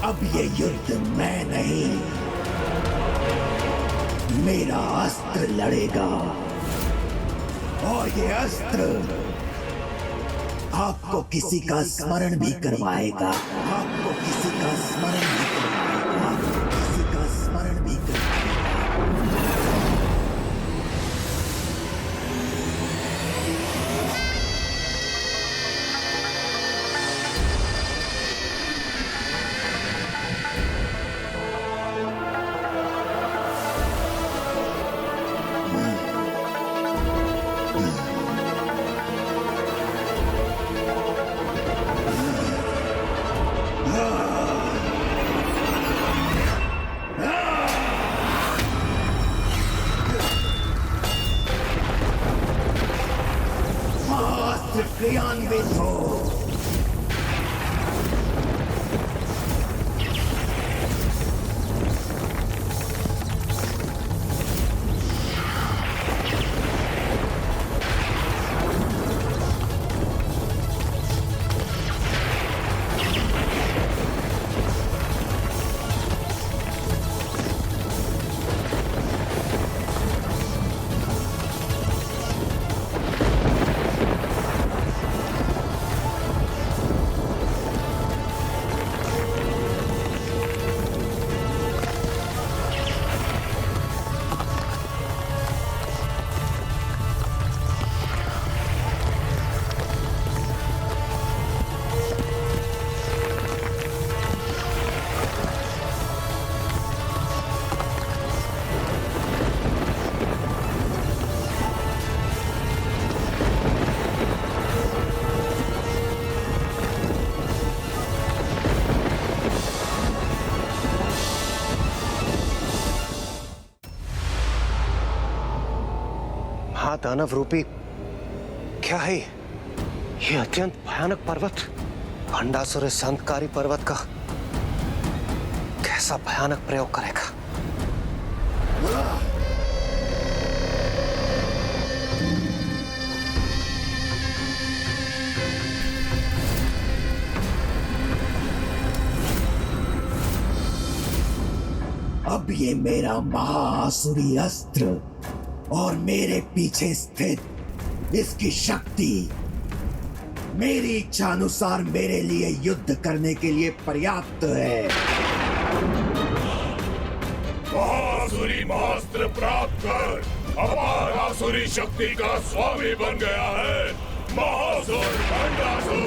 अब ये युद्ध मैं नहीं, मेरा अस्त्र लड़ेगा। और ये अस्त्र आपको किसी का स्मरण भी करवाएगा, आपको किसी का स्मरण भी करवाएगा, आपको किसी का स्मरण भी करवाएगा। महाअस्त्र क्रियान्वित हो। दानव रूपी क्या है ये अत्यंत भयानक पर्वत? भंडासुर इस अंतकारी पर्वत का कैसा भयानक प्रयोग करेगा? अब ये मेरा महाआसुरी अस्त्र और मेरे पीछे स्थित इसकी शक्ति मेरी इच्छा अनुसार मेरे लिए युद्ध करने के लिए पर्याप्त है। महासुरी महास्त्र प्राप्त कर अपार आसुरी शक्ति का स्वामी बन गया है महासुर भंडासुर।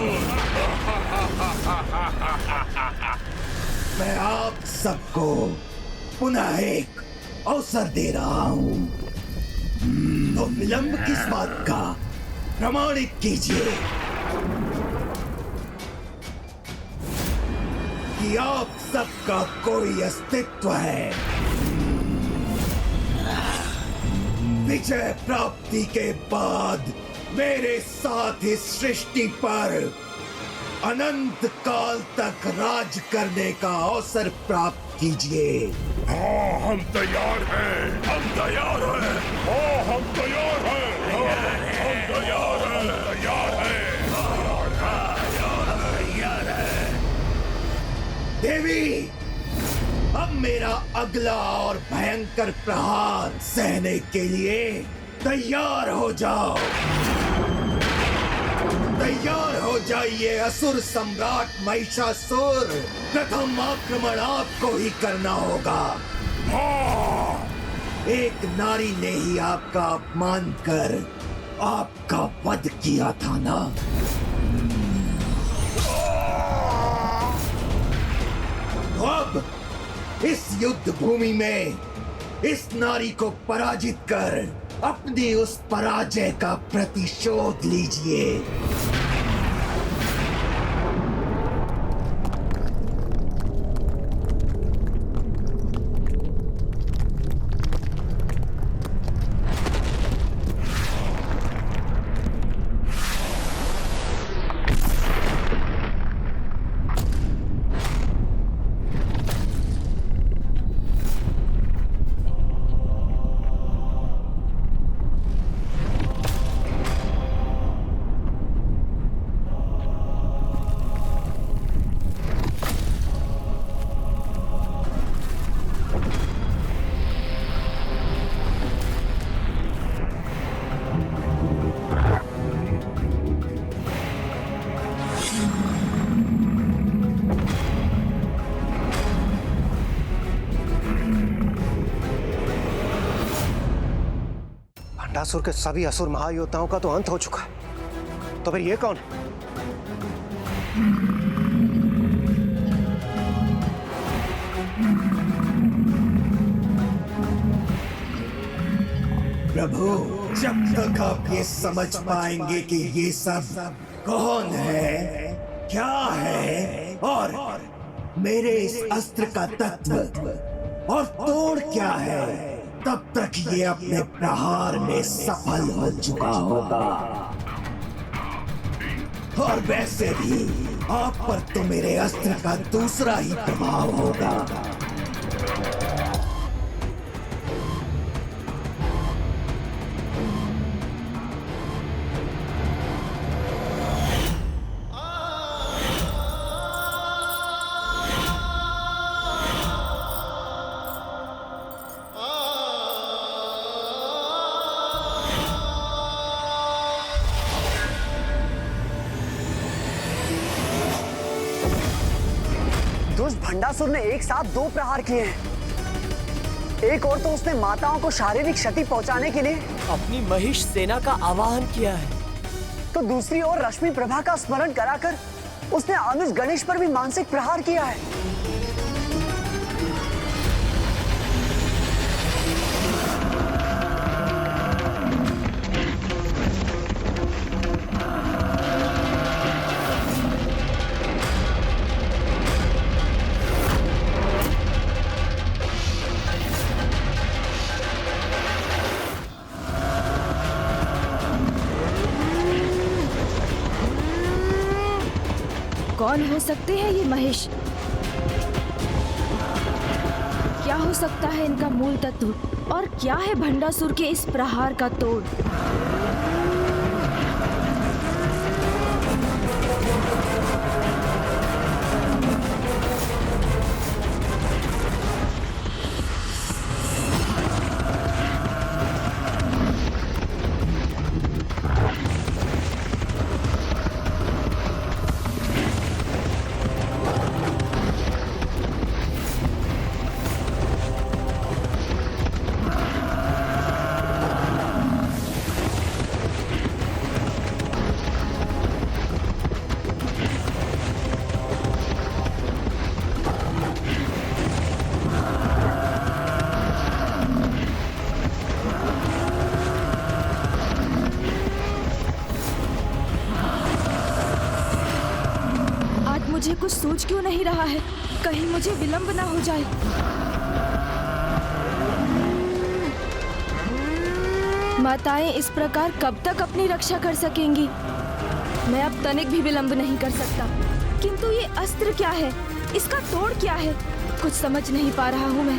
मैं आप सबको पुनः एक अवसर दे रहा हूं, तो विलंब किस बात का? प्रमाणित कीजिए कि आप सबका कोई अस्तित्व है। विजय प्राप्ति के बाद मेरे साथ इस सृष्टि पर अनंत काल तक राज करने का अवसर प्राप्त कीजिए। हाँ हम तैयार हैं, हम तैयार हैं, हाँ हम तैयार हैं, हम तैयार हैं, तैयार हैं। देवी, अब मेरा अगला और भयंकर प्रहार सहने के लिए तैयार हो जाओ। तैयार हो जाइए असुर सम्राट महिषासुर। प्रथम आक्रमण आपको ही करना होगा। हाँ एक नारी ने ही आपका अपमान कर आपका वध किया था ना? तो अब इस युद्ध भूमि में इस नारी को पराजित कर अपनी उस पराजय का प्रतिशोध लीजिए। भंडासुर के सभी असुर महायोद्धाओं का तो अंत हो चुका है, तो फिर ये कौन है? प्रभु, जब तक आप ये समझ पाएंगे कि ये सब कौन है, क्या है और मेरे इस अस्त्र का तत्व और तोड़ क्या है, तब तक ये अपने प्रहार में सफल हो चुका होगा। और वैसे भी आप पर तो मेरे अस्त्र का दूसरा ही प्रभाव होगा। दुष्ट भंडासुर ने एक साथ 2 प्रहार किए हैं। एक और तो उसने माताओं को शारीरिक क्षति पहुंचाने के लिए अपनी महिष सेना का आवाहन किया है, तो दूसरी ओर रश्मि प्रभा का स्मरण कराकर उसने अनुज गणेश पर भी मानसिक प्रहार किया है। कौन हो सकते हैं ये महेश? क्या हो सकता है इनका मूल तत्व और क्या है भंडासुर के इस प्रहार का तोड़? मुझे कुछ सूझ क्यों नहीं रहा है? कहीं मुझे विलंब ना हो जाए। माताएं इस प्रकार कब तक अपनी रक्षा कर सकेंगी? मैं अब तनिक भी विलंब नहीं कर सकता। किंतु ये अस्त्र क्या है? इसका तोड़ क्या है? कुछ समझ नहीं पा रहा हूँ मैं।